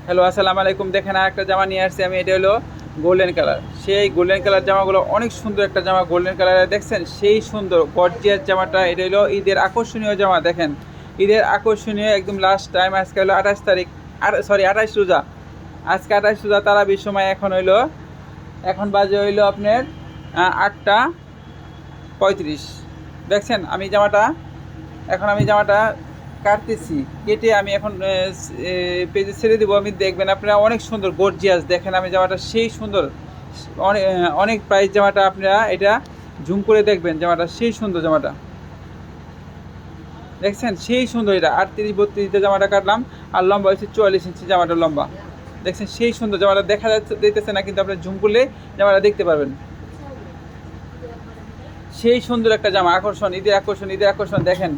Hello, আসসালামু আলাইকুম। দেখেন একটা জামা নিয়ে আসছি আমি, এটা হলো গোল্ডেন কালার। সেই গোল্ডেন কালার জামাগুলো অনেক সুন্দর একটা জামা, গোল্ডেন কালারে দেখছেন সেই সুন্দর গর্জিয়াস জামাটা। এটা হলো ঈদের আকর্ষণীয় জামা। দেখেন ঈদের আকর্ষণীয় একদম লাস্ট টাইম। আজকে হলো 28 তারিখ, আর সরি 28 রোজা। আজকে 28 রোজা তারাবির সময়। এখন বাজে হইলো আপনার 8টা 35। দেখছেন আমি জামাটা কাটতেছি, কেটে আমি এখন পেজে ছেড়ে দিব। আমি দেখবেন আপনারা অনেক সুন্দর গর্জিয়াস। দেখেন আমি জামাটা সেই সুন্দর, অনেক অনেক প্রাইস জামাটা। আপনারা এটা জুম করে দেখবেন, জামাটা সেই সুন্দর। জামাটা দেখছেন সেই সুন্দর। এটা 38-32 জামাটা কাটলাম, আর লম্বা হচ্ছে 44 ইঞ্চি জামাটার লম্বা। দেখছেন সেই সুন্দর জামাটা। দেখা যাচ্ছে দিতেছে না, কিন্তু আপনি জুম করলে জামাটা দেখতে পারবেন। সেই সুন্দর একটা জামা, আকর্ষণ, ঈদের আকর্ষণ, ঈদের আকর্ষণ। দেখেন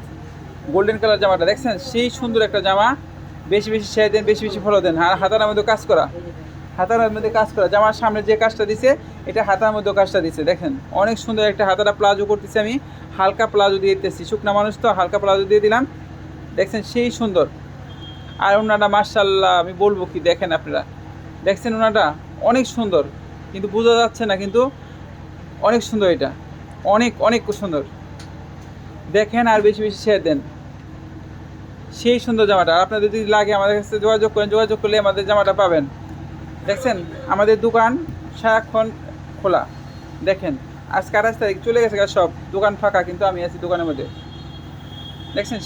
গোল্ডেন কালার জামাটা দেখছেন সেই সুন্দর একটা জামা। বেশি বেশি শেয়ার দেন, বেশি বেশি ফলো দেন। আর হাতার মধ্যে কাজ করা, হাতার মধ্যে কাজ করা। জামার সামনে যে কাজটা দিছে, এটা হাতার মধ্যে কাজটা দিছে। দেখেন অনেক সুন্দর একটা হাতাটা প্লাজো করতেছি আমি, হালকা প্লাজো দিয়ে দিতেছি। শুকনা মানুষ তো, হালকা প্লাজো দিয়ে দিলাম। দেখছেন সেই সুন্দর। আর ওনাটা মার্শাল্লাহ, আমি বলবো কি, দেখেন আপনারা দেখছেন ওনাটা অনেক সুন্দর, কিন্তু বোঝা যাচ্ছে না, কিন্তু অনেক সুন্দর। এটা অনেক অনেক সুন্দর। দেখেন আর বেশি বেশি শেয়ার দেন। সেই সুন্দর জামাটা। আপনাদের যদি লাগে আমাদের কাছে যোগাযোগ করেন, যোগাযোগ করলে আমাদের জামাটা পাবেন। দেখছেন আমাদের দোকান সারাক্ষণ খোলা। দেখেন আজকে 28 তারিখ, চলে গেছে সব দোকান ফাঁকা, কিন্তু আমি আছি দোকানের মধ্যে। দেখছেন।